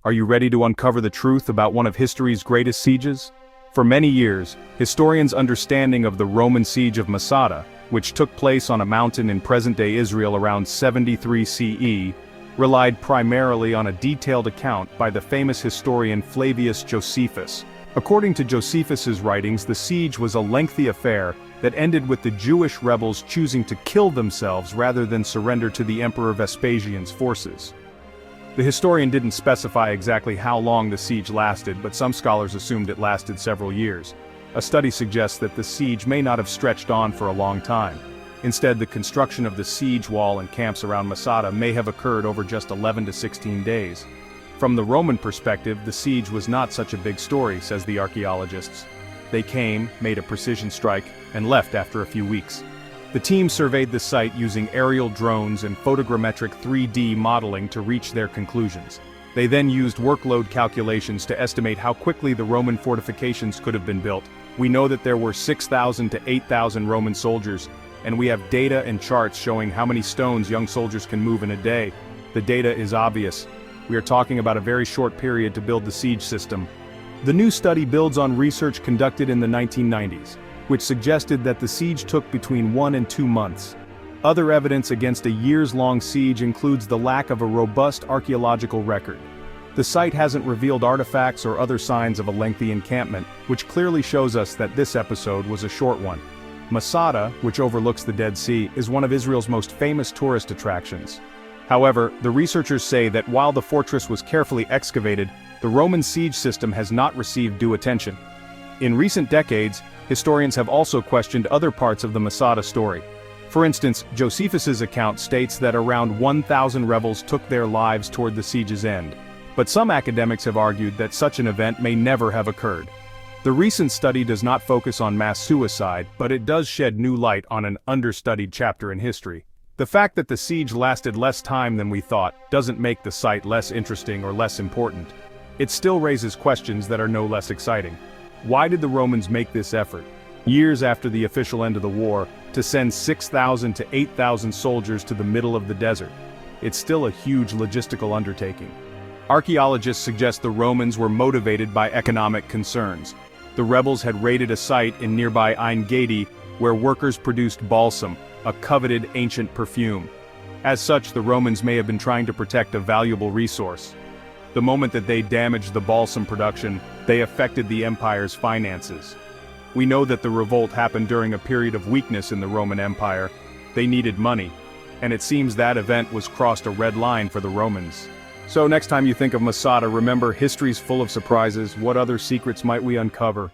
Are you ready to uncover the truth about one of history's greatest sieges? For many years, historians' understanding of the Roman siege of Masada, which took place on a mountain in present-day Israel around 73 CE, relied primarily on a detailed account by the famous historian Flavius Josephus. According to Josephus's writings, the siege was a lengthy affair that ended with the Jewish rebels choosing to kill themselves rather than surrender to the Emperor Vespasian's forces. The historian didn't specify exactly how long the siege lasted, but some scholars assumed it lasted several years. A study suggests that the siege may not have stretched on for a long time. Instead, the construction of the siege wall and camps around Masada may have occurred over just 11 to 16 days. From the Roman perspective, the siege was not such a big story, says the archaeologists. They came, made a precision strike, and left after a few weeks. The team surveyed the site using aerial drones and photogrammetric 3D modeling to reach their conclusions. They then used workload calculations to estimate how quickly the Roman fortifications could have been built. We know that there were 6,000 to 8,000 Roman soldiers, and we have data and charts showing how many stones young soldiers can move in a day. The data is obvious. We are talking about a very short period to build the siege system. The new study builds on research conducted in the 1990s, which suggested that the siege took between 1 and 2 months. Other evidence against a years-long siege includes the lack of a robust archaeological record. The site hasn't revealed artifacts or other signs of a lengthy encampment, which clearly shows us that this episode was a short one. Masada, which overlooks the Dead Sea, is one of Israel's most famous tourist attractions. However, the researchers say that while the fortress was carefully excavated, the Roman siege system has not received due attention. In recent decades, historians have also questioned other parts of the Masada story. For instance, Josephus's account states that around 1,000 rebels took their lives toward the siege's end. But some academics have argued that such an event may never have occurred. The recent study does not focus on mass suicide, but it does shed new light on an understudied chapter in history. The fact that the siege lasted less time than we thought doesn't make the site less interesting or less important. It still raises questions that are no less exciting. Why did the Romans make this effort, years after the official end of the war, to send 6,000 to 8,000 soldiers to the middle of the desert? It's still a huge logistical undertaking. Archaeologists suggest the Romans were motivated by economic concerns. The rebels had raided a site in nearby Ein Gedi where workers produced balsam, a coveted ancient perfume. As such, the Romans may have been trying to protect a valuable resource. The moment that they damaged the balsam production, they affected the empire's finances. We know that the revolt happened during a period of weakness in the Roman Empire. They needed money, and it seems that event was crossed a red line for the Romans. So next time you think of Masada, remember, history's full of surprises. What other secrets might we uncover?